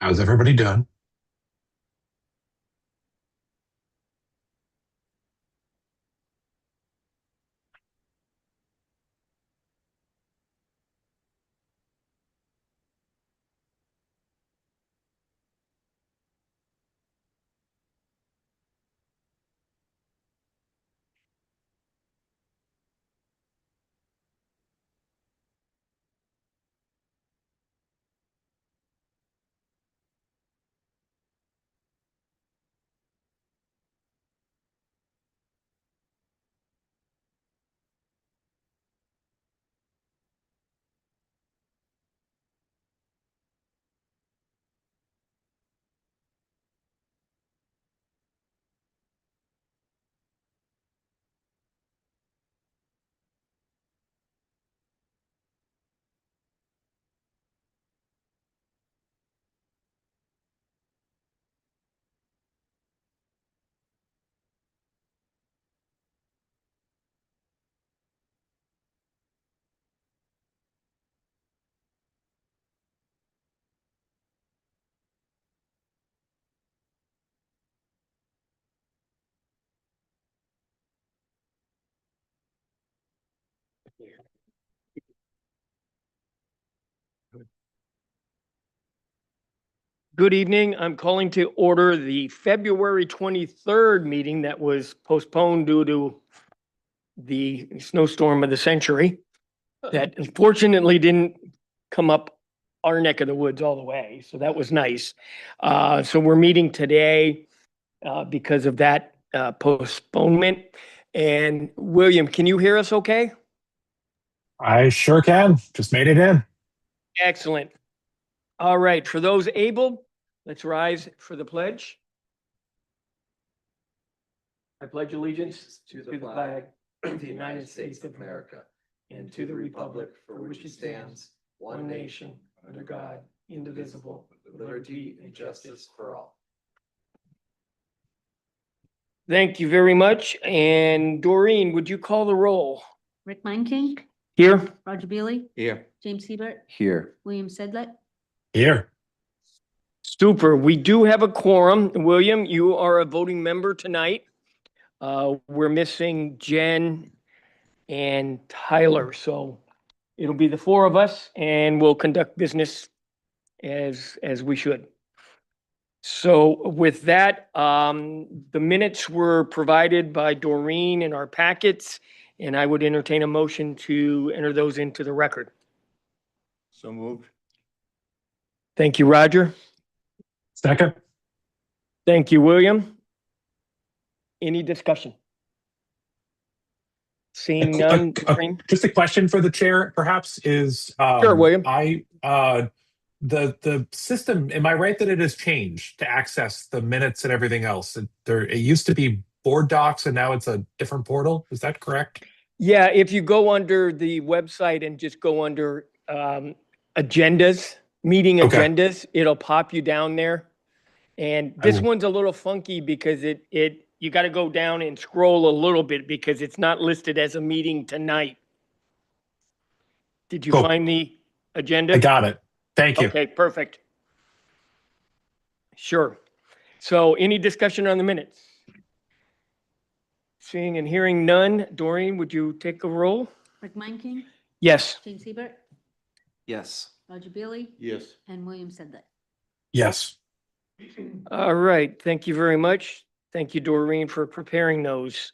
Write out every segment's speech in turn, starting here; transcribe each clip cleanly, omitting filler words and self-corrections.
How's everybody doing? Good evening. I'm calling to order the February 23rd meeting that was postponed due to the snowstorm of the century that unfortunately didn't come up our neck of the woods all the way. So that was nice. So we're meeting today because of that postponement. And William, can you hear us okay? I sure can. Just made it in. Excellent. All right. For those able, let's rise for the pledge. I pledge allegiance to the flag of the United States of America and to the republic for which it stands, one nation, under God, indivisible, with liberty and justice for all. Thank you very much. And Doreen, would you call the roll? Rick Meinking, Here. Roger Beely, Here. James Hebert, Here. William Sedlet. Here. Super. We do have a quorum. William, you are a voting member tonight. We're missing Jen and Tyler, so it'll be the four of us and we'll conduct business as we should. So with that, the minutes were provided by Doreen in our packets, and I would entertain a motion to enter those into the record. So moved. Thank you, Roger. Second. Thank you, William. Any discussion? Seeing none. Doreen? Just a question for the chair, perhaps, is Sure, William. The system, am I right that it has changed to access the minutes and everything else? It used to be board docs and now it's a different portal. Is that correct? Yeah, if you go under the website and just go under agendas, meeting Okay. agendas, it'll pop you down there. And this one's a little funky because you got to go down and scroll a little bit because it's not listed as a meeting tonight. Did you Cool. find the agenda? I got it. Thank you. Okay, perfect. Sure. So any discussion on the minutes? Seeing and hearing none. Doreen, would you take a roll? Rick Meinking, Yes. James Hebert, Yes. Roger Beely, Yes. and William Sedlet. Yes. All right. Thank you very much. Thank you, Doreen, for preparing those.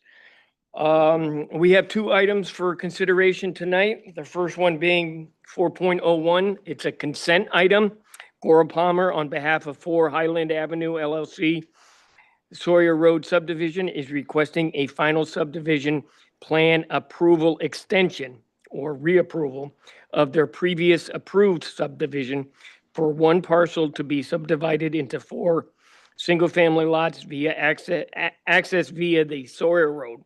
We have two items for consideration tonight. The first one being 4.01. It's a consent item. Cora Palmer, on behalf of 4 Highland Avenue LLC, Sawyer Road subdivision, is requesting a final subdivision plan approval extension or reapproval of their previous approved subdivision for one parcel to be subdivided into 4 single-family lots via access via the Sawyer Road.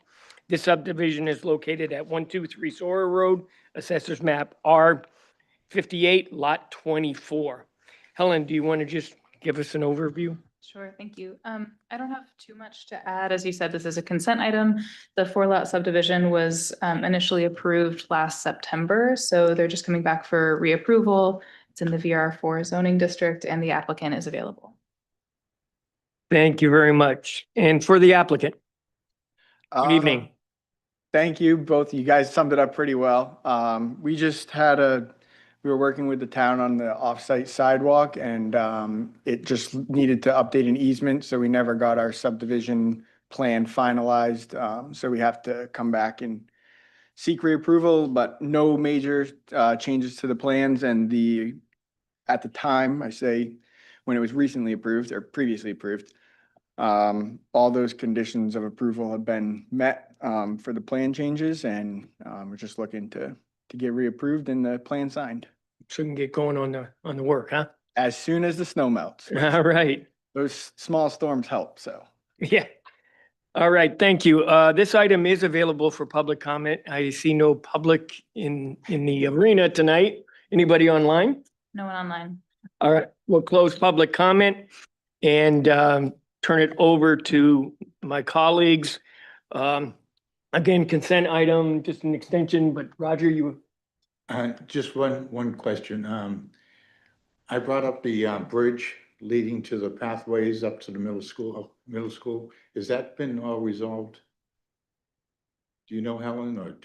This subdivision is located at 123 Sawyer Road, Assessor's Map R58, Lot 24. Helen, do you want to just give us an overview? Sure, thank you. I don't have too much to add. As you said, this is a consent item. The 4-lot subdivision was initially approved last September, so they're just coming back for reapproval. It's in the VR4 zoning district and the applicant is available. Thank you very much. And for the applicant, good evening. Thank you. Both of you guys summed it up pretty well. We were working with the town on the off-site sidewalk and it just needed to update an easement, so we never got our subdivision plan finalized. So we have to come back and seek reapproval, but no major changes to the plans and at the time, I say, when it was recently approved or previously approved, all those conditions of approval have been met for the plan changes, and we're just looking to get reapproved and the plan signed So we can get going on the work, huh? as soon as the snow melts. All right. Those small storms help, so. Yeah. All right, thank you. This item is available for public comment. I see no public in the arena tonight. Anybody online? No one online. All right, we'll close public comment and turn it over to my colleagues. Again, consent item, just an extension, but Roger, you, Just one question. I brought up the bridge leading to the pathways up to the middle school. Has that been all resolved? Do you know, Helen, or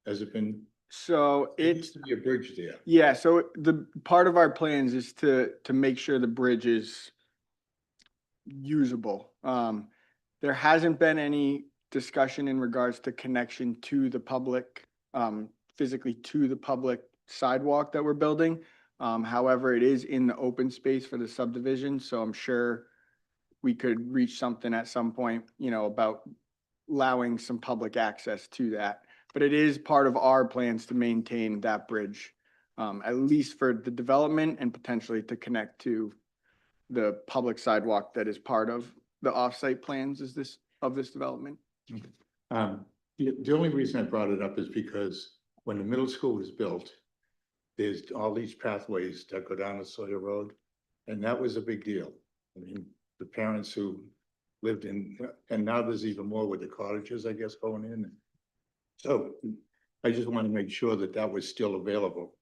has it been? So There it's, used to be a bridge there. yeah, so the part of our plans is to make sure the bridge is usable. There hasn't been any discussion in regards to connection to the public, physically to the public sidewalk that we're building. However, it is in the open space for the subdivision, so I'm sure we could reach something at some point, about allowing some public access to that. But it is part of our plans to maintain that bridge, at least for the development and potentially to connect to the public sidewalk that is part of the off-site plans of this development. The only reason I brought it up is because when the middle school was built, there's all these pathways that go down the Sawyer Road, and that was a big deal. I mean, the parents who lived in, and now there's even more with the cottages, I guess, going in. So I just want to make sure that that was still available.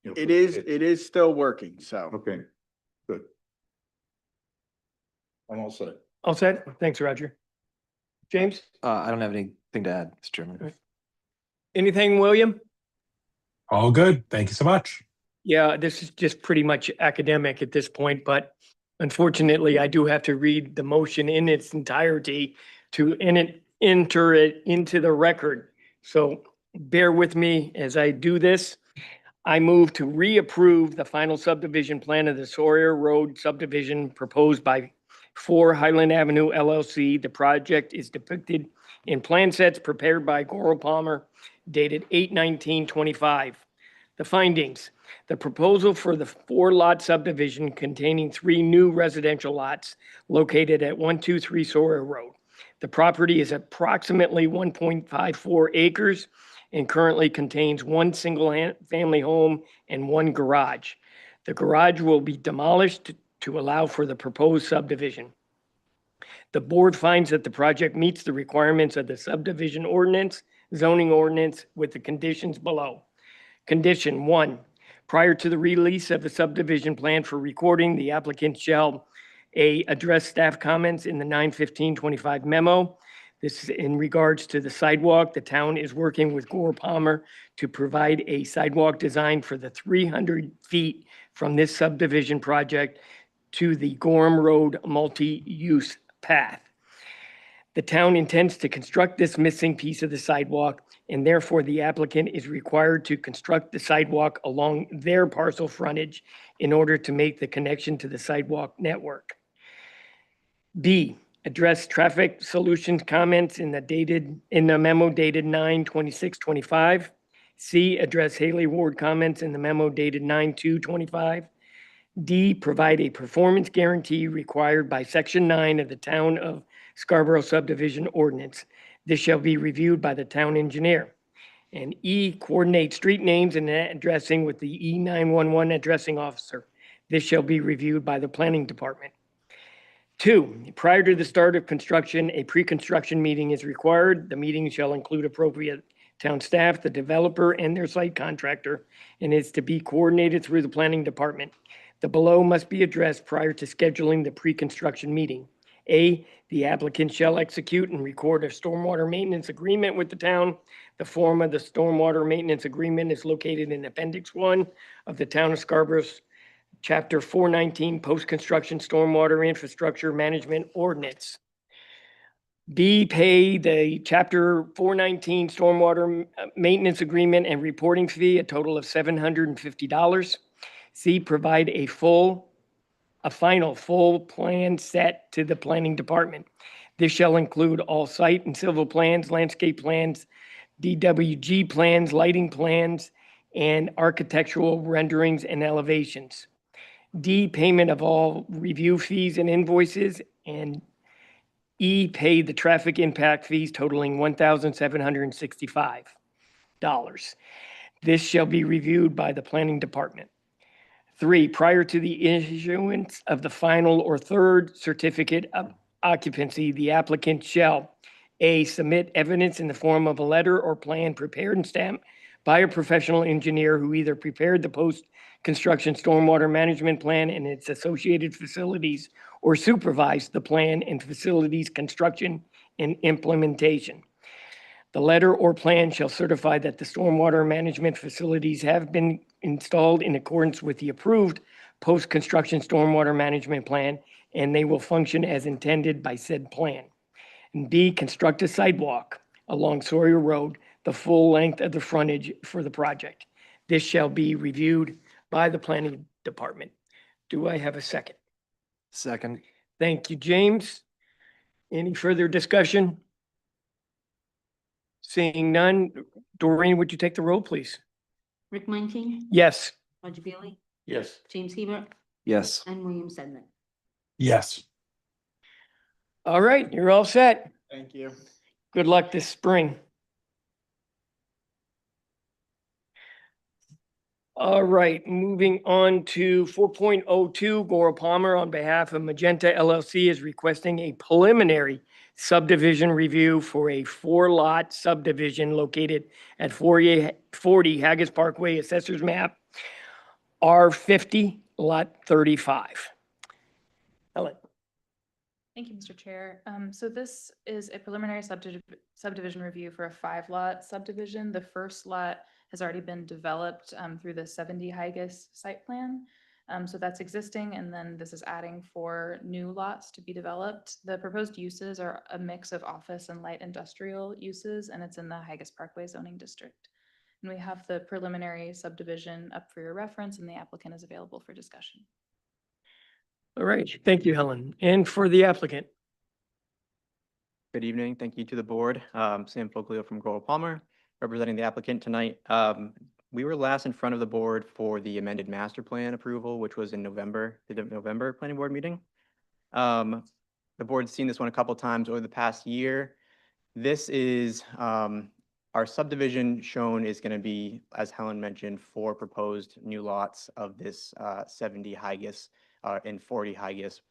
It is still working, so. Okay, good. I'm all set. all set? Thanks, Roger. James, I don't have anything to add, Mr. Chairman. anything, William? All good. Thank you so much. Yeah, this is just pretty much academic at this point, but unfortunately, I do have to read the motion in its entirety to enter it into the record. So bear with me as I do this. I move to reapprove the final subdivision plan of the Sawyer Road subdivision proposed by 4 Highland Avenue LLC. The project is depicted in plan sets prepared by Goral Palmer dated 8/19/25. The findings, the proposal for the 4-lot subdivision containing 3 new residential lots located at 123 Sawyer Road. The property is approximately 1.54 acres and currently contains 1 single-family home and 1 garage. The garage will be demolished to allow for the proposed subdivision. The board finds that the project meets the requirements of the subdivision ordinance, zoning ordinance with the conditions below. Condition 1, prior to the release of the subdivision plan for recording, the applicant shall address staff comments in the 9/15/25 memo. This is in regards to the sidewalk. The town is working with Gore Palmer to provide a sidewalk design for the 300 feet from this subdivision project to the Gorham Road multi-use path. The town intends to construct this missing piece of the sidewalk, and therefore the applicant is required to construct the sidewalk along their parcel frontage in order to make the connection to the sidewalk network. B, address traffic solutions comments in the memo dated 9/26/25. C, address Haley Ward comments in the memo dated 9/2/25. D, provide a performance guarantee required by Section 9 of the Town of Scarborough Subdivision Ordinance. This shall be reviewed by the town engineer. And E, coordinate street names and addressing with the E911 addressing officer. This shall be reviewed by the planning department. 2, prior to the start of construction, a pre-construction meeting is required. The meeting shall include appropriate town staff, the developer, and their site contractor, and is to be coordinated through the planning department. The below must be addressed prior to scheduling the pre-construction meeting. A, the applicant shall execute and record a stormwater maintenance agreement with the town. The form of the stormwater maintenance agreement is located in Appendix 1 of the Town of Scarborough's Chapter 419, Post-Construction Stormwater Infrastructure Management Ordinance. B, pay the Chapter 419 Stormwater Maintenance Agreement and Reporting Fee, a total of $750. C, provide a final full plan set to the planning department. This shall include all site and civil plans, landscape plans, DWG plans, lighting plans, and architectural renderings and elevations. D, payment of all review fees and invoices, and E, pay the traffic impact fees totaling $1,765. This shall be reviewed by the planning department. 3, prior to the issuance of the final or third certificate of occupancy, the applicant shall A, submit evidence in the form of a letter or plan prepared and stamped by a professional engineer who either prepared the post-construction stormwater management plan and its associated facilities or supervised the plan and facilities construction and implementation. The letter or plan shall certify that the stormwater management facilities have been installed in accordance with the approved post-construction stormwater management plan, and they will function as intended by said plan. And B, construct a sidewalk along Sawyer Road, the full length of the frontage for the project. This shall be reviewed by the planning department. Do I have a second? Second. Thank you, James. Any further discussion? Seeing none, Doreen, would you take the roll, please? Rick Monking, Yes. Roger Bailey, Yes. James Hebert, Yes. and William Sedlin. Yes. All right, you're all set. Thank you. Good luck this spring. All right, moving on to 4.02, Gora Palmer on behalf of Magenta LLC is requesting a preliminary subdivision review for a 4-lot subdivision located at 40 Haggis Parkway, Assessor's Map, R50, Lot 35. Helen. Thank you, Mr. Chair. So this is a preliminary subdivision review for a 5-lot subdivision. The first lot has already been developed through the 70 Haggis site plan. So that's existing, and then this is adding 4 new lots to be developed. The proposed uses are a mix of office and light industrial uses, and it's in the Haggis Parkway zoning district. And we have the preliminary subdivision up for your reference, and the applicant is available for discussion. All right, thank you, Helen. And for the applicant. Good evening. Thank you to the board. Sam Foglio from Gora Palmer, representing the applicant tonight. We were last in front of the board for the amended master plan approval, which was in November, the November planning board meeting. The board's seen this one a couple times over the past year. This is our subdivision shown is going to be, as Helen mentioned, 4 proposed new lots of this 70 Haggis and 40 Haggis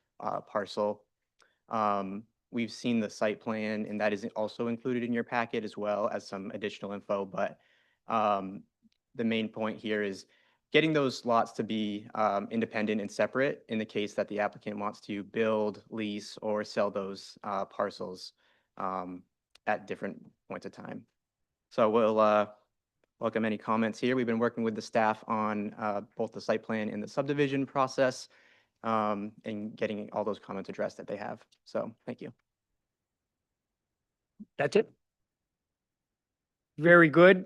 parcel. We've seen the site plan, and that is also included in your packet as well as some additional info, but the main point here is getting those lots to be independent and separate in the case that the applicant wants to build, lease, or sell those parcels at different points of time. So we'll welcome any comments here. We've been working with the staff on both the site plan and the subdivision process and getting all those comments addressed that they have. So thank you. That's it. Very good.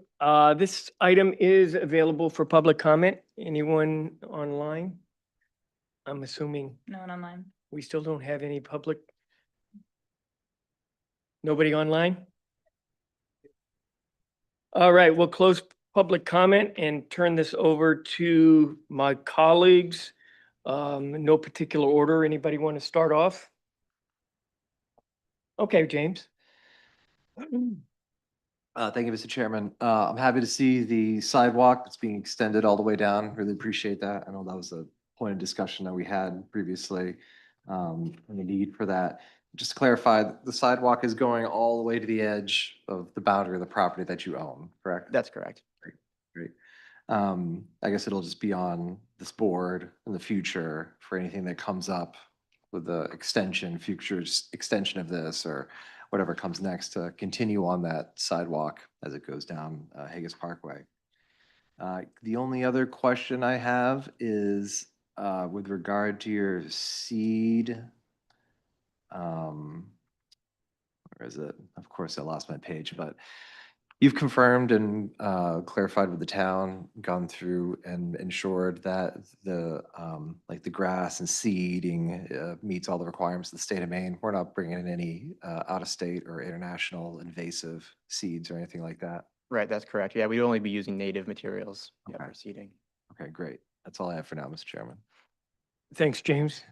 This item is available for public comment. Anyone online? I'm assuming No one online. we still don't have any public. Nobody online? All right, we'll close public comment and turn this over to my colleagues. No particular order. Anybody want to start off? Okay, James. Thank you, Mr. Chairman. I'm happy to see the sidewalk that's being extended all the way down. Really appreciate that. I know that was a point of discussion that we had previously, and the need for that. just to clarify, the sidewalk is going all the way to the edge of the boundary of the property that you own, correct? That's correct. Great. I guess it'll just be on this board in the future for anything that comes up with the future extension of this or whatever comes next to continue on that sidewalk as it goes down Haggis Parkway. The only other question I have is with regard to your seed. Where is it? Of course, I lost my page, but you've confirmed and clarified with the town, gone through and ensured that like the grass and seeding meets all the requirements of the state of Maine. We're not bringing in any out-of-state or international invasive seeds or anything like that. Right, that's correct. Yeah, we'd only be using native materials Okay. for seeding. Okay, great. That's all I have for now, Mr. Chairman. Thanks, James.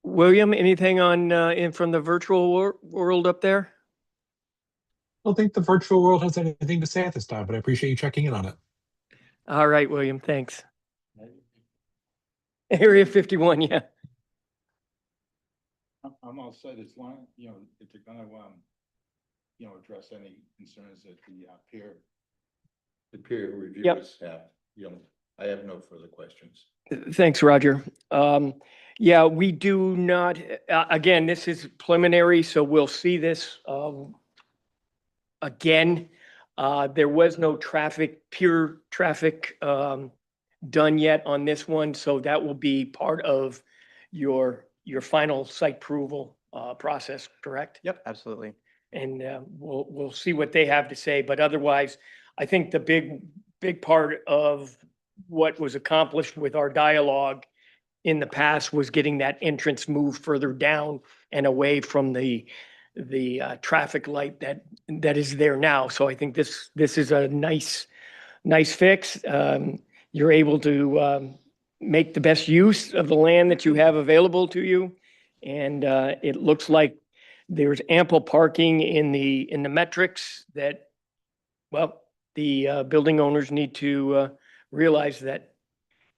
William, anything on, in from the virtual world up there? I don't think the virtual world has anything to say at this time, but I appreciate you checking in on it. All right, William, thanks. Area 51, yeah. I'm all set as long, if they're gonna, address any concerns that the peer reviewers have, I have no further questions. Thanks, Roger. Yeah, we do not, again, this is preliminary, so we'll see this again. There was no pure traffic done yet on this one, so that will be part of your final site approval process, correct? Yep, absolutely. And we'll see what they have to say, but otherwise, I think the big part of what was accomplished with our dialogue in the past was getting that entrance moved further down and away from the traffic light that is there now. So I think this is a nice fix. You're able to make the best use of the land that you have available to you. And it looks like there's ample parking in the metrics that, well, the building owners need to realize that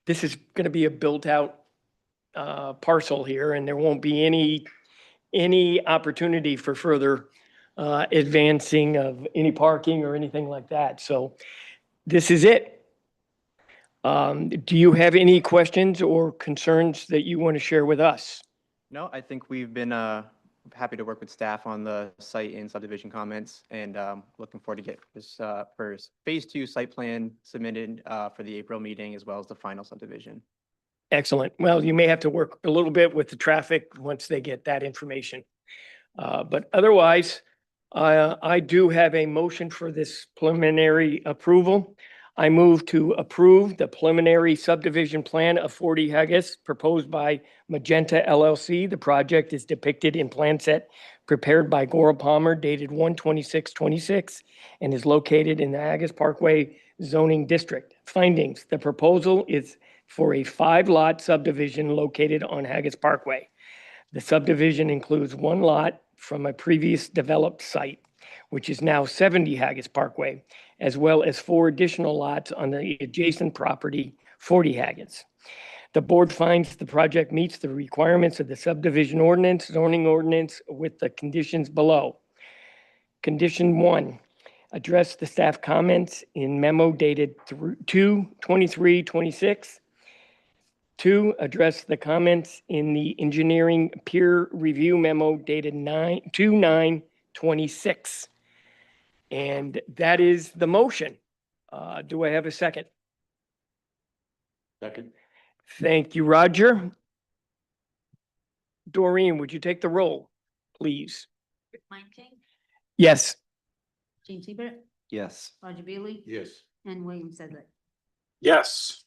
this is going to be a built out parcel here, and there won't be any opportunity for further advancing of any parking or anything like that. So this is it. Do you have any questions or concerns that you want to share with us? No, I think we've been happy to work with staff on the site and subdivision comments, and looking forward to get this first phase 2 site plan submitted for the April meeting, as well as the final subdivision. Excellent. Well, you may have to work a little bit with the traffic once they get that information. But otherwise, I do have a motion for this preliminary approval. I move to approve the preliminary subdivision plan of 40 Haggis proposed by Magenta LLC. The project is depicted in plan set prepared by Gora Palmer dated 1/26/26 and is located in the Haggis Parkway zoning district. Findings: the proposal is for a 5-lot subdivision located on Haggis Parkway. The subdivision includes 1 lot from a previous developed site, which is now 70 Haggis Parkway, as well as 4 additional lots on the adjacent property, 40 Haggis. The board finds the project meets the requirements of the subdivision ordinance, zoning ordinance with the conditions below. Condition 1, address the staff comments in memo dated 2/23/26. 2, address the comments in the engineering peer review memo dated 2/9/26. And that is the motion. Do I have a second? Second. Thank you, Roger. Doreen, would you take the roll, please? Rick Montague, Yes. James Hebert, Yes. Roger Bailey, Yes. and William Sedley. Yes.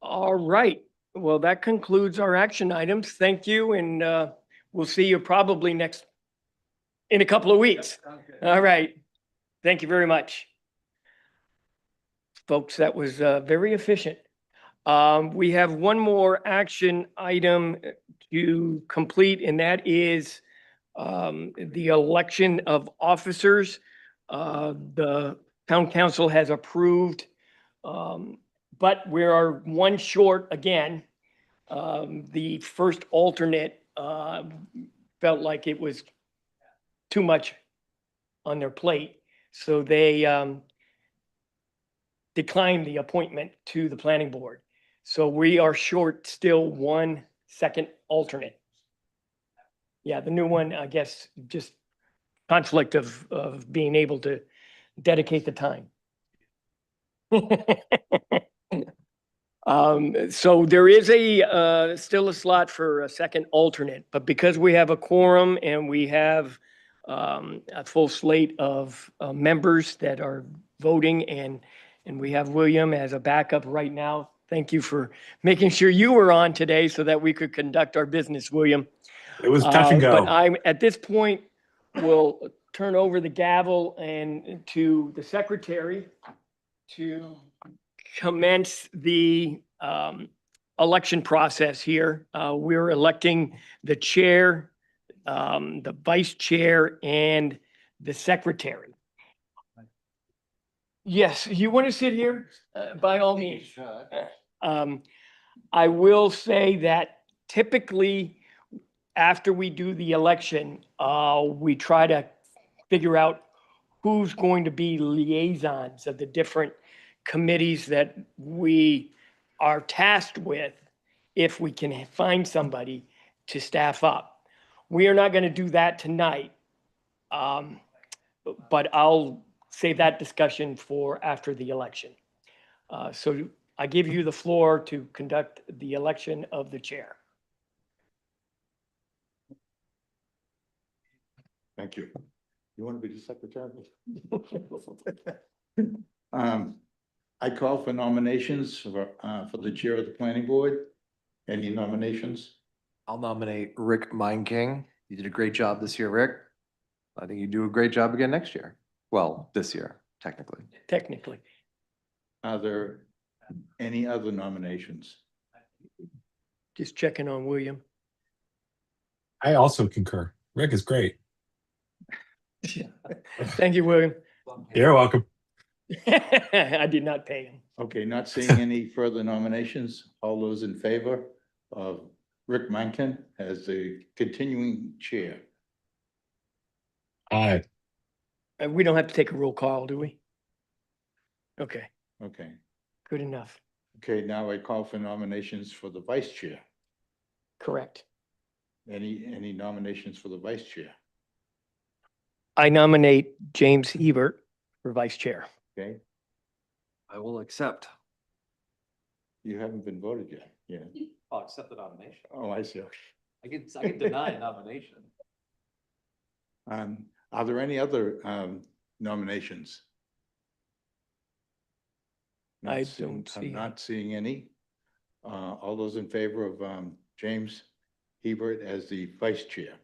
All right. Well, that concludes our action items. Thank you, and we'll see you probably in a couple of weeks. All right. Thank you very much. Folks, that was very efficient. We have one more action item to complete, and that is the election of officers. The town council has approved, but we are one short again The first alternate felt like it was too much on their plate, so they declined the appointment to the planning board. So we are short still one second alternate. Yeah, the new one, I guess, just conflict of being able to dedicate the time. So there is still a slot for a second alternate, but because we have a quorum and we have a full slate of members that are voting and we have William as a backup right now. Thank you for making sure you were on today so that we could conduct our business, William. It was touch and But go. I'm, at this point, will turn over the gavel and to the secretary to commence the election process here. We're electing the chair, the vice chair, and the secretary. Yes, you want to sit here? By all means. I will say that typically after we do the election, we try to figure out who's going to be liaisons of the different committees that we are tasked with if we can find somebody to staff up. We are not going to do that tonight, but I'll save that discussion for after the election. So I give you the floor to conduct the election of the chair. Thank you. You want to be the secretary? I call for nominations for the chair of the planning board. Any nominations? I'll nominate Rick King. You did a great job this year, Rick. I think you do a great job again next year. Well, this year, technically. Technically. Are there any other nominations? Just checking on William. I also concur. Rick is great. Thank you, William. You're welcome. I did not pay him. Okay, not seeing any further nominations. All those in favor of Rick Mankin as the continuing chair? Aye. We don't have to take a roll call, do we? Okay, Okay. good enough. Okay, now I call for nominations for the vice chair. Correct. Any nominations for the vice chair? I nominate James Hebert for vice chair. Okay, I will accept. you haven't been voted yet. Yeah. I'll accept the nomination. Oh, I see. I can deny a nomination. Are there any other nominations? I Not seeing- don't see I'm not seeing any. All those in favor of James Hebert as the vice chair?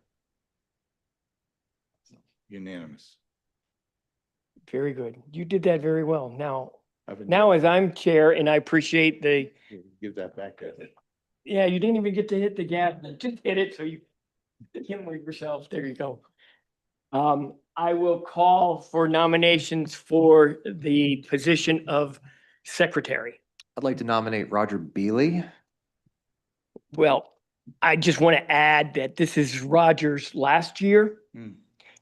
Unanimous. Very good. You did that very well. Now, I've been- now as I'm chair, and I appreciate the, Give that back to yeah, you didn't even get to hit the gas, just hit it, so you can move yourself. There you go. I will call for nominations for the position of secretary. I'd like to nominate Roger Beely. Well, I just want to add that this is Roger's last year Hmm.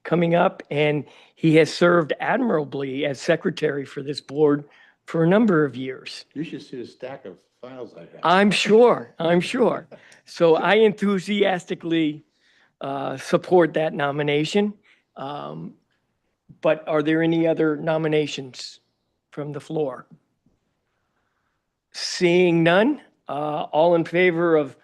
coming up, and he has served admirably as secretary for this board for a number of years. You should see the stack of files I have. I'm sure, I'm sure. So I enthusiastically support that nomination. But are there any other nominations from the floor? Seeing none, all in favor of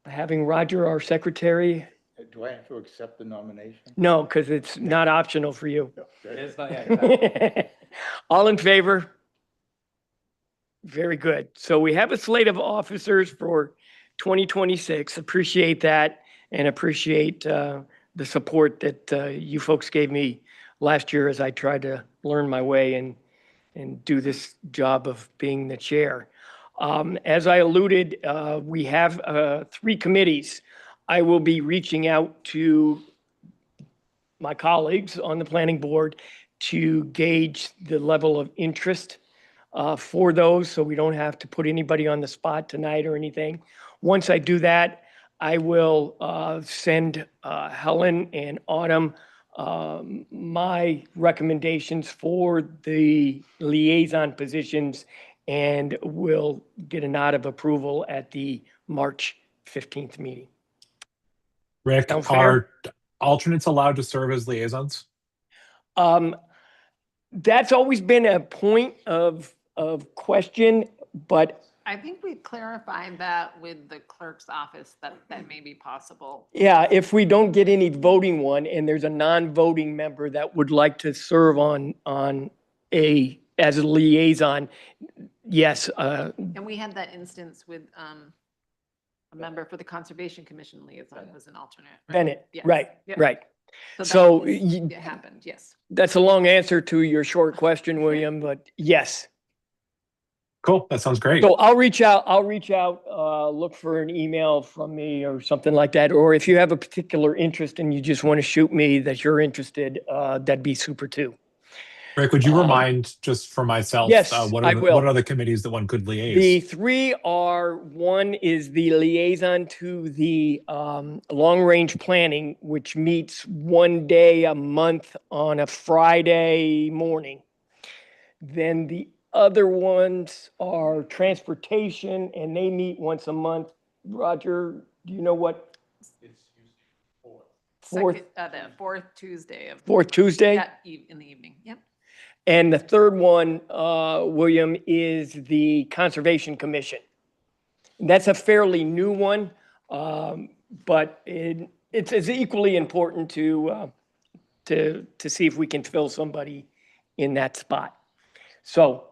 having Roger our secretary? Do I have to accept the nomination? No, because it's not optional for you. It's not yet. All in favor? Very good. So we have a slate of officers for 2026. Appreciate that and appreciate the support that you folks gave me last year as I tried to learn my way and do this job of being the chair. As I alluded, we have 3 committees. I will be reaching out to my colleagues on the planning board to gauge the level of interest for those, so we don't have to put anybody on the spot tonight or anything. Once I do that, I will send Helen and Autumn my recommendations for the liaison positions, and we'll get a nod of approval at the March 15th meeting. Rick, Sound fair? are alternates allowed to serve as liaisons? That's always been a point of question, but I think we clarified that with the clerk's office, that may be possible. yeah, if we don't get any voting one and there's a non-voting member that would like to serve as a liaison, yes, And we had that instance with a member for the Conservation Commission liaison was an alternate. right? Bennett, Yes. right, Yep. right. that So was- y- It happened, yes. That's a long answer to your short question, William, but yes. Cool, that sounds great. So I'll reach out, look for an email from me or something like that. Or if you have a particular interest and you just want to shoot me that you're interested, that'd be super too. Rick, would you remind, just for myself, yes, what I are the, will. what are the committees that one could liaise? The three are, one is the liaison to the long-range planning, which meets one day a month on a Friday morning. Then the other ones are transportation, and they meet once a month. Roger, do you know what? Fourth, The fourth Tuesday of. fourth Tuesday? Yeah, in the evening, yep. And the third one, William, is the Conservation Commission. That's a fairly new one, but it's equally important to see if we can fill somebody in that spot. So,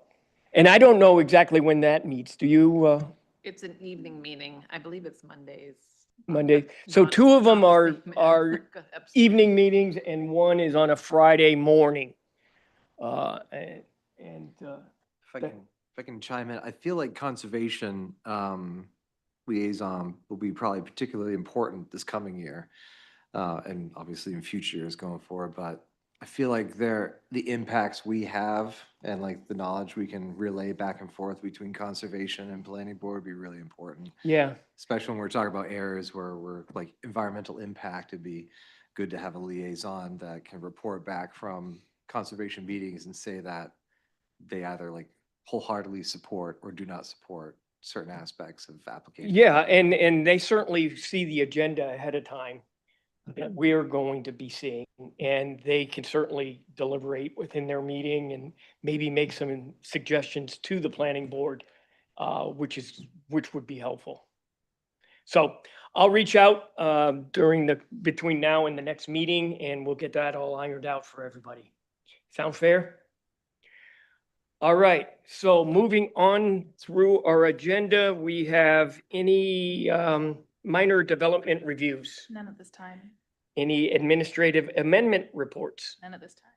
and I don't know exactly when that meets. Do you, It's an evening meeting. I believe it's Mondays. Monday? So Not- two of them not are the same- Absolutely. evening meetings and one is on a Friday morning. If I can chime in, I feel like conservation liaison will be probably particularly important this coming year. And obviously in future years going forward, but I feel like the impacts we have and like the knowledge we can relay back and forth between conservation and planning board would be really important. Yeah, Especially when we're talking about areas where we're like environmental impact, it'd be good to have a liaison that can report back from conservation meetings and say that they either like wholeheartedly support or do not support certain aspects of application. yeah, and they certainly see the agenda ahead of time that we're going to be seeing, and they can certainly deliberate within their meeting and maybe make some suggestions to the planning board, which would be helpful. So I'll reach out between now and the next meeting, and we'll get that all ironed out for everybody. Sound fair? All right, so moving on through our agenda, we have any minor development reviews? None at this time. Any administrative amendment reports? None at this time.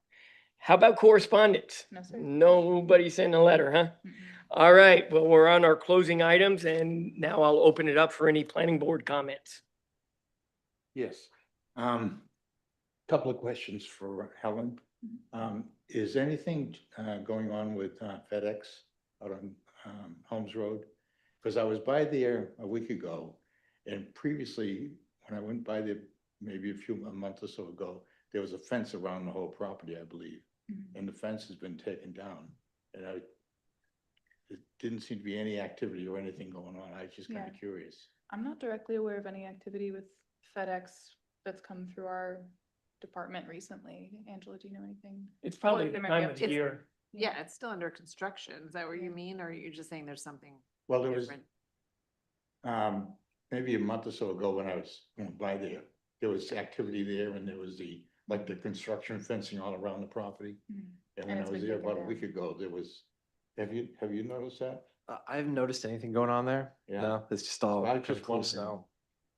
How about correspondence? No, sir. Nobody sent a letter, huh? Mm-mm. All right, well, we're on our closing items, and now I'll open it up for any planning board comments. Yes. Couple of questions for Helen. Is anything going on with FedEx out on Holmes Road? Because I was by there a week ago, and previously, when I went by there maybe a month or so ago, there was a fence around the whole property, I believe, and the fence has been taken down. And it didn't seem to be any activity or anything going on. I was just kind Yeah. of curious. I'm not directly aware of any activity with FedEx that's come through our department recently. Angela, do you know anything? It's probably Well, the there might time be of the It's- year. Yeah, it's still under construction. Is that what you mean? Or you're just saying there's something Well, there was, different? maybe a month or so ago when I went by there was activity there and there was the construction fencing all around the property. Mhm. And And when I it's was been there taken about a week down. ago, there was, have you noticed that? I haven't noticed anything going on there. Yeah. No, it's just all I kind just of cool wondered. snow.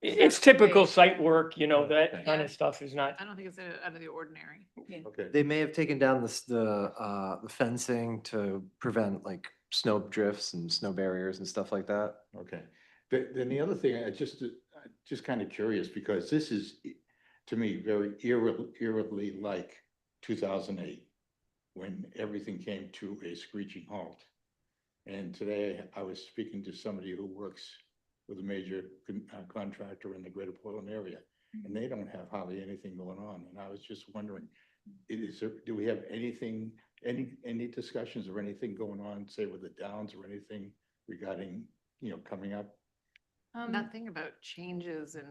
It's typical site work, that kind Yeah. of stuff is not, I don't think it's out of the ordinary. Okay, They may have taken down the fencing to prevent like snow drifts and snow barriers and stuff like that. okay. Then the other thing, I just kind of curious because this is, to me, very eerily like 2008, when everything came to a screeching halt. And today I was speaking to somebody who works with a major contractor in the greater Portland area. And they don't have hardly anything going on. And I was just wondering, do we have anything, any discussions or anything going on, say with the Downs or anything regarding, coming up? Nothing about changes in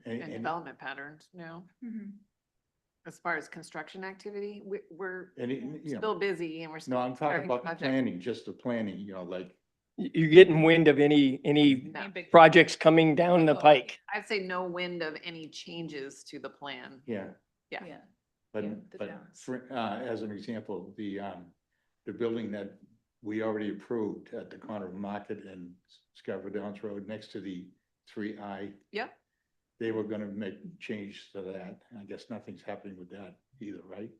And development patterns, no. Mhm. As far as construction activity, we're any, still busy and we're no, still. I'm talking starting about projects. planning, just the planning, like, You're getting wind of any No. Any big- projects coming down the Oh, pike? I'd say no wind of any changes to the plan. yeah. Yeah. Yeah. But, Yeah, the but Downs. as an example, the building that we already approved at the corner of Market and Scarborough Downs Road next to the 3I, Yep. they were gonna make change to that. I guess nothing's happening with that either, right?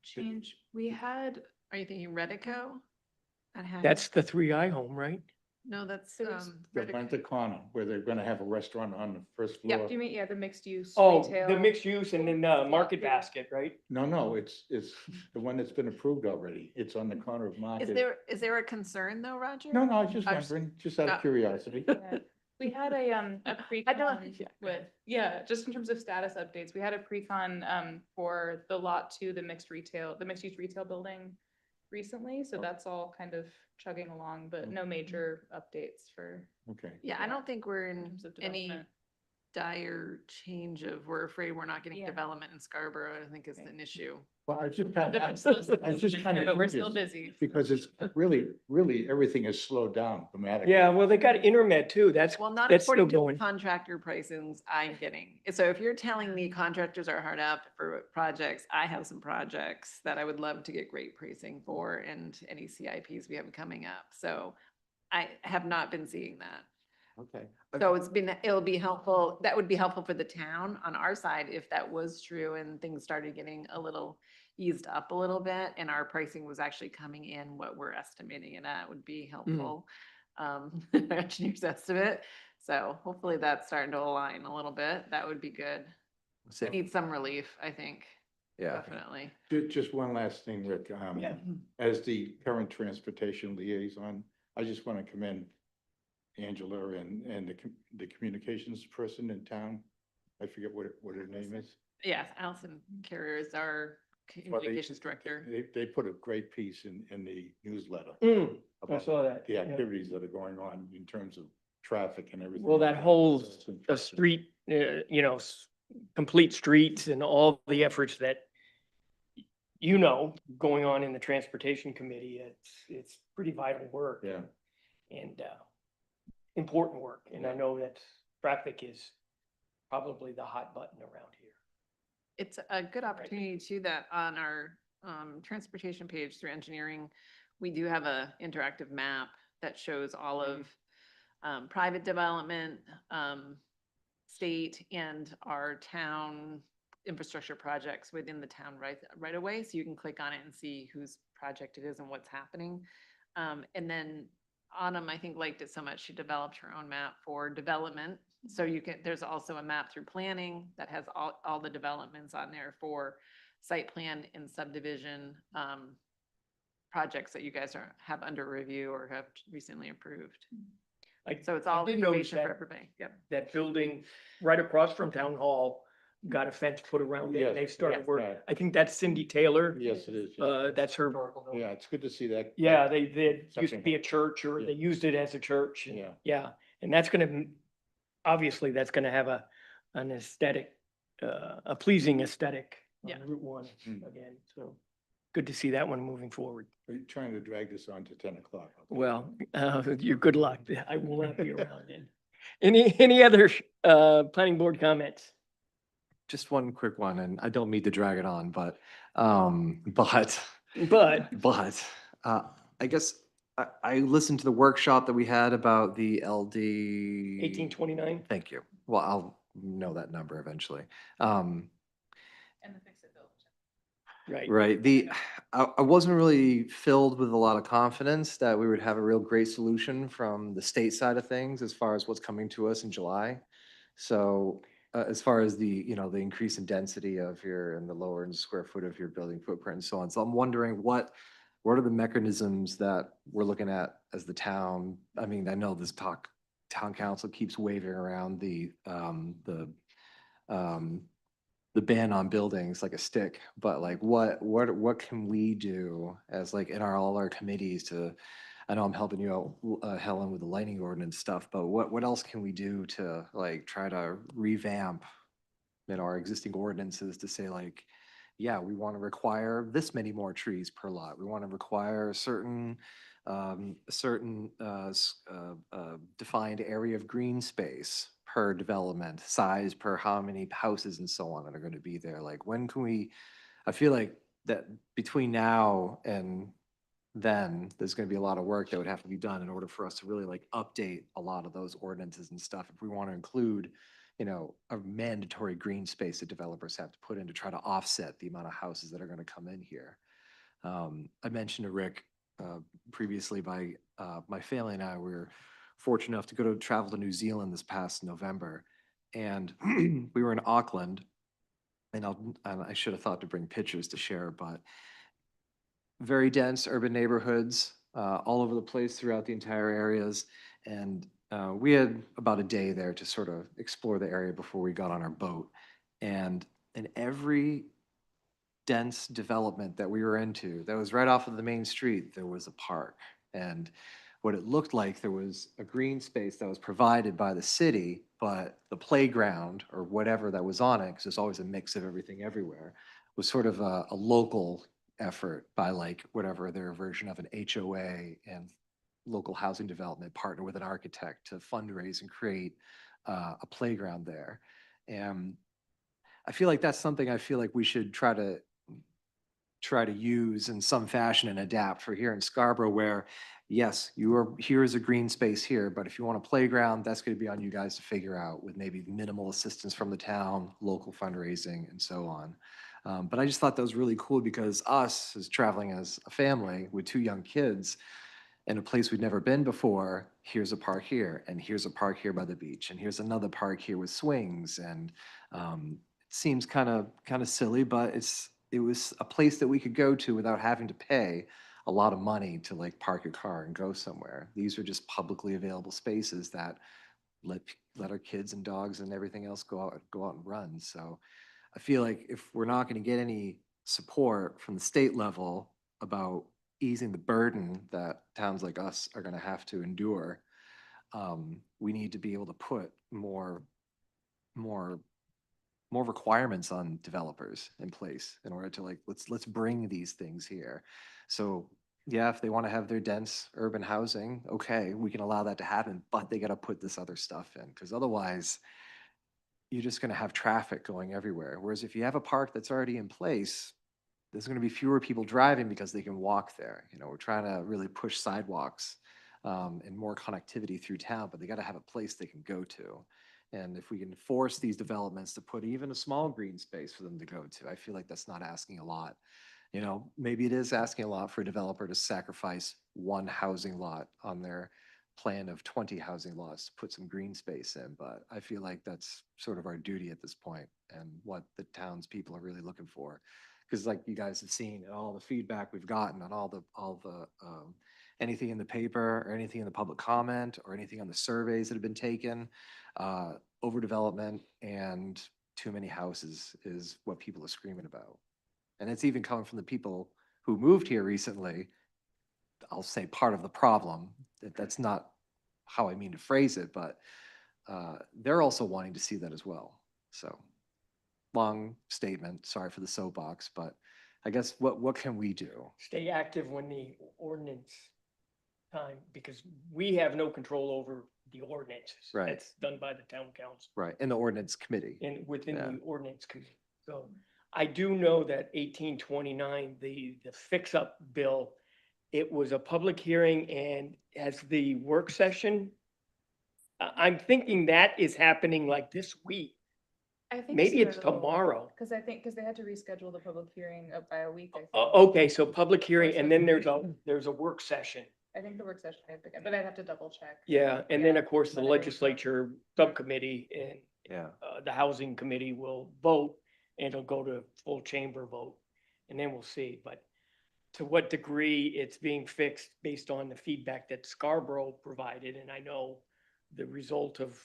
Change, we had, Are you thinking Redico? That had- That's the 3I home, right? No, that's, There was- The Redico. Rent a Corner, where they're gonna have a restaurant on the first Yep. floor. do you mean, yeah, the mixed use Oh, retail? the mixed use and then Market Yeah. Basket, right? No, it's the one that's been approved already. It's on the corner of Market. Is there a concern though, Roger? No, I was just I was- wondering, just out of curiosity. Yeah. We had a pre-con yeah. with, just in terms of status updates, we had a pre-con for the lot 2, the mixed use retail building recently, so that's all kind of chugging along, but no major updates for Okay. Yeah, I don't think we're in in terms of any development. dire change of, we're afraid we're not getting Yeah. development in Scarborough, I think is Okay. an issue. Well, I was just But we're still busy. because it's really, everything has slowed down dramatically. Yeah, well, they got intermed too. That's, Well, not that's still according to going. contractor pricings I'm getting. So if you're telling me contractors are hard up for projects, I have some projects that I would love to get great pricing for and any CIPs we have coming up. So I have not been seeing that. Okay. So it'll be helpful, that would be helpful for the town on our side if that was true and things started getting a little eased up a little bit and our pricing was actually coming in what we're estimating it at would be helpful. Engineer's estimate. So hopefully that's starting to align a little bit. That would be good. So- Need some relief, I think, Yeah. definitely. Just one last thing, Rick. Yeah. As the current transportation liaison, I just want to commend Angela and the communications person in town. I forget what her name is. Yes, Allison Carrier is our Well, communications director. They put a great piece in the newsletter I about saw that. the yeah. activities that are going on in terms of traffic and everything. Well, that whole, It's the impressive. street, complete streets and all the efforts that going on in the transportation committee, it's pretty vital work. Yeah. And important work. And I know that traffic is probably the hot button around here. It's a good opportunity too, that on our transportation page through engineering, we do have a interactive map that shows all of private development, state and our town infrastructure projects within the town right away. So you can click on it and see whose project it is and what's happening. And then Autumn, I think, liked it so much, she developed her own map for development. So there's also a map through planning that has all the developments on there for site plan and subdivision projects that you guys have under review or have recently approved. So it's all I did notice information for that- everybody. Yep. That building right across from Town Hall got a fence put around it and Yes, they've started yes. work. Right. I think that's Cindy Taylor. Yes, it is. yeah. That's her. Yeah, it's good to see that. Yeah, they used to Something be a church or Yeah. they used it as a church. And Yeah. Yeah, and that's gonna, obviously, that's gonna have an aesthetic, a pleasing aesthetic Yeah. on Route 1 Mm. again, so good to see that one moving forward. Are you trying to drag this on to 10 o'clock? Well, you good luck. I will not be around then. Any other planning board comments? Just one quick one, and I don't mean to drag it on, but But I guess I listened to the workshop that we had about the LD. 1829, Thank you. Well, I'll know that number eventually. And the fix it bill. right? Right. I wasn't really filled with a lot of confidence that we would have a real great solution from the state side of things as far as what's coming to us in July. So as far as the increase in density of and the lower in square foot of your building footprint and so on. So I'm wondering what are the mechanisms that we're looking at as the town? I mean, I know this talk town council keeps waving around the ban on buildings like a stick, but like what can we do as like in all our committees to, I know I'm helping you out, Helen, with the lighting ordinance stuff, but what else can we do to like try to revamp, our existing ordinances to say like, yeah, we want to require this many more trees per lot. We want to require a defined area of green space per development, size per how many houses and so on that are going to be there. Like when can we, I feel like that between now and then there's going to be a lot of work that would have to be done in order for us to really like update a lot of those ordinances and stuff. If we want to include, a mandatory green space that developers have to put in to try to offset the amount of houses that are going to come in here. I mentioned to Rick previously, my family and I were fortunate enough to go to travel to New Zealand this past November, and we were in Auckland, and I should have thought to bring pictures to share, but very dense urban neighborhoods all over the place throughout the entire areas, and we had about a day there to sort of explore the area before we got on our boat, and in every dense development that we were into that was right off of the main street, there was a park. And what it looked like, there was a green space that was provided by the city, but the playground or whatever that was on it, because there's always a mix of everything everywhere, was sort of a local effort by like whatever their version of an HOA and local housing development partner with an architect to fundraise and create a playground there. And I feel like that's something I feel like we should try to use in some fashion and adapt for here in Scarborough, where yes, here is a green space here, but if you want a playground, that's going to be on you guys to figure out with maybe minimal assistance from the town, local fundraising, and so on. But I just thought that was really cool because us as traveling as a family with 2 young kids in a place we'd never been before, here's a park here, and here's a park here by the beach, and here's another park here with swings, and it seems kind of silly, but it was a place that we could go to without having to pay a lot of money to like park your car and go somewhere. These are just publicly available spaces that let our kids and dogs and everything else go out and run. So I feel like if we're not going to get any support from the state level about easing the burden that towns like us are going to have to endure, we need to be able to put more requirements on developers in place in order to like, let's bring these things here. So yeah, if they want to have their dense urban housing, okay, we can allow that to happen, but they got to put this other stuff in, because otherwise you're just going to have traffic going everywhere. Whereas if you have a park that's already in place, there's going to be fewer people driving because they can walk there. We're trying to really push sidewalks and more connectivity through town, but they got to have a place they can go to. And if we can force these developments to put even a small green space for them to go to, I feel like that's not asking a lot. Maybe it is asking a lot for a developer to sacrifice 1 housing lot on their plan of 20 housing lots to put some green space in, but I feel like that's sort of our duty at this point and what the townspeople are really looking for. Because like you guys have seen, and all the feedback we've gotten on all the anything in the paper or anything in the public comment or anything on the surveys that have been taken, overdevelopment and too many houses is what people are screaming about. And it's even coming from the people who moved here recently. I'll say part of the problem, that's not how I mean to phrase it, but they're also wanting to see that as well. So long statement, sorry for the soapbox, but I guess what can we do? Stay active when the ordinance time, because we have no control over the ordinances. Right. That's done by the town council Right, in the ordinance committee. and within Yeah. the ordinance committee. So I do know that 1829, the fix-up bill, it was a public hearing and as the work session, I'm thinking that is happening like this week. I think Maybe it's tomorrow. Because they had to reschedule the public hearing by a week, I think. Okay, so public hearing and then there's a work session. I think the work session, but I'd have to double check. Yeah, and then Yeah, of course the but I think so. legislature subcommittee and Yeah. the housing committee will vote and it'll go to full chamber vote. And then we'll see, but to what degree it's being fixed based on the feedback that Scarborough provided. And I know the result of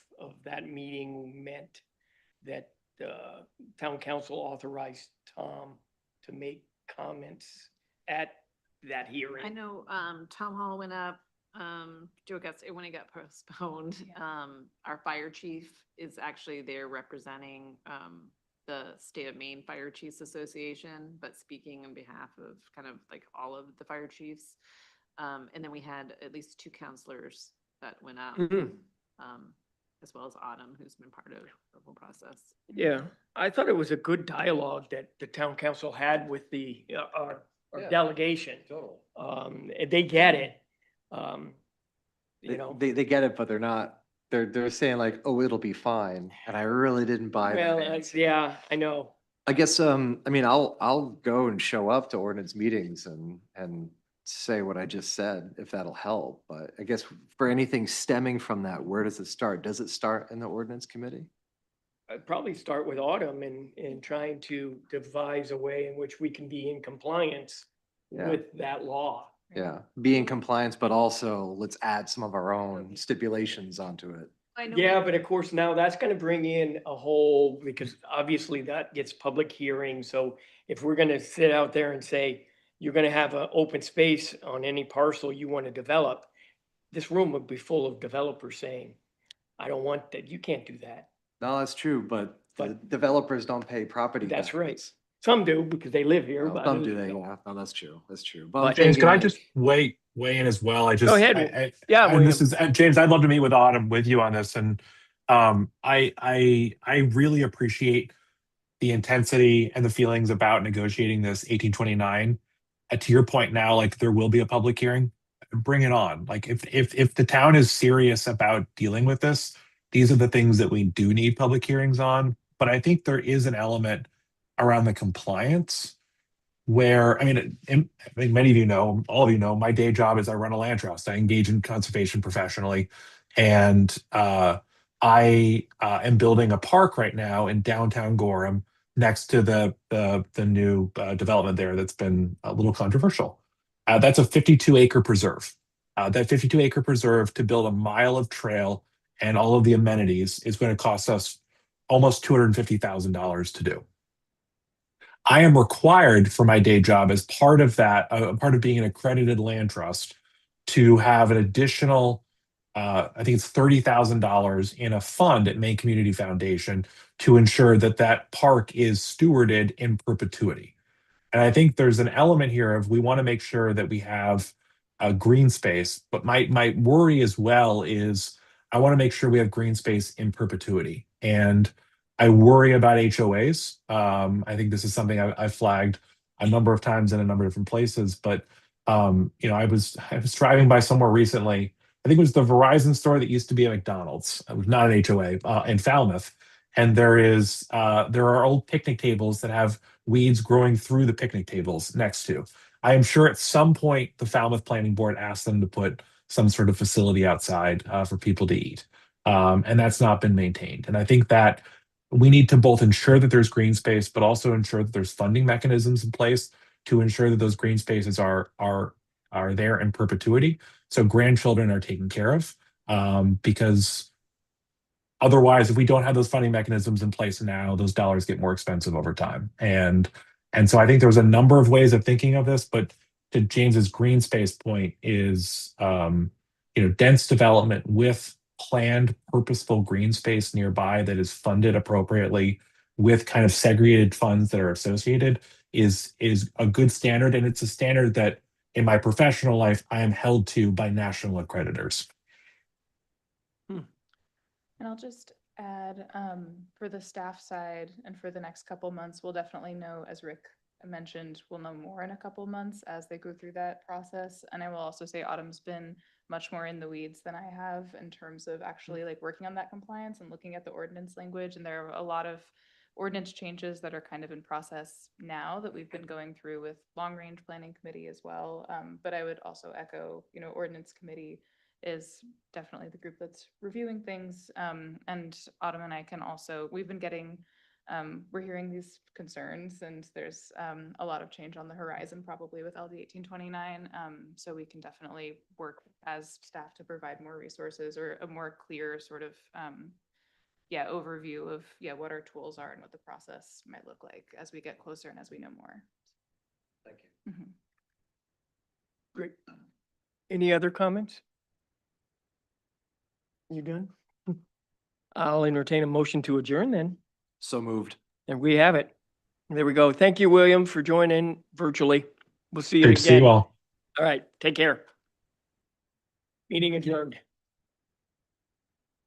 that meeting meant that town council authorized Tom to make comments at that hearing. I know, town hall went up, Joe got, when it got postponed, our fire chief is actually there representing, the State of Maine Fire Chiefs Association, but speaking on behalf of kind of like all of the fire chiefs. And then we had at least 2 counselors that went up, Mhm. as well as Autumn, who's been part of the whole process. Yeah, I thought it was a good dialogue that the town council had with the, our Yeah. delegation. Total. And they get it. You know, They get it, but they're not, they're saying like, oh, it'll be fine. And I really didn't buy well, that. yeah, I know. I guess, I mean, I'll go and show up to ordinance meetings and say what I just said, if that'll help. But I guess for anything stemming from that, where does it start? Does it start in the ordinance committee? I'd probably start with Autumn in trying to devise a way in which we can be in compliance Yeah. with that law. Yeah, be in compliance, but also let's add some of our own stipulations onto it. I know Yeah, we- but of course now that's gonna bring in a whole, because obviously that gets public hearing. So if we're gonna sit out there and say, you're gonna have an open space on any parcel you want to develop, this room would be full of developers saying, I don't want that, you can't do that. No, that's true, but the But- developers don't pay property That's right. taxes. Some do because they live here, Well, but. some others do they, don't. yeah, no, that's true, that's true. But- I'm James, can I thinking just weigh in as well? I just Go ahead. Yeah, and this William. is James. I'd love to meet with Autumn with you on this, and I really appreciate the intensity and the feelings about negotiating this 1829. To your point now, like there will be a public hearing. Bring it on. Like if the town is serious about dealing with this, these are the things that we do need public hearings on. But I think there is an element around the compliance where, I mean, I think many of you know, all of you know, my day job is I run a land trust. I engage in conservation professionally. And I am building a park right now in downtown Gorham next to the new development there that's been a little controversial. That's a 52-acre preserve. That 52-acre preserve, to build a mile of trail and all of the amenities, is going to cost us almost $250,000 to do. I am required for my day job, as part of that, part of being an accredited land trust, to have an additional, I think it's $30,000 in a fund at Maine Community Foundation to ensure that that park is stewarded in perpetuity. And I think there's an element here of, we want to make sure that we have a green space, but my worry as well is I want to make sure we have green space in perpetuity. And I worry about HOAs. I think this is something I've flagged a number of times in a number of different places. But you know, I was driving by somewhere recently. I think it was the Verizon store that used to be a McDonald's. It was not an HOA in Falmouth. And there are old picnic tables that have weeds growing through the picnic tables next to. I am sure at some point the Falmouth Planning Board asked them to put some sort of facility outside for people to eat. And that's not been maintained. And I think that we need to both ensure that there's green space, but also ensure that there's funding mechanisms in place to ensure that those green spaces are there in perpetuity, so grandchildren are taken care of. Because otherwise, if we don't have those funding mechanisms in place now, those dollars get more expensive over time. And so I think there's a number of ways of thinking of this, but to James's green space point is, dense development with planned purposeful green space nearby that is funded appropriately with kind of segregated funds that are associated is a good standard. And it's a standard that in my professional life, I am held to by national accreditors. And I'll just add, for the staff side and for the next couple months, we'll definitely know, as Rick mentioned, we'll know more in a couple months as they go through that process. And I will also say Autumn's been much more in the weeds than I have in terms of actually like working on that compliance and looking at the ordinance language. And there are a lot of ordinance changes that are kind of in process now that we've been going through with long range planning committee as well. But I would also echo, ordinance committee is definitely the group that's reviewing things. And Autumn and I can also, we've been getting we're hearing these concerns and there's a lot of change on the horizon probably with LD 1829. So we can definitely work as staff to provide more resources or a more clear sort of overview of what our tools are and what the process might look like as we get closer and as we know more. Thank you. Mhm. Great. Any other comments? You done? I'll entertain a motion to adjourn then. So moved. And we have it. There we go. Thank you, William, for joining virtually. We'll see you Great to see you again. all. All right, take care. Meeting adjourned.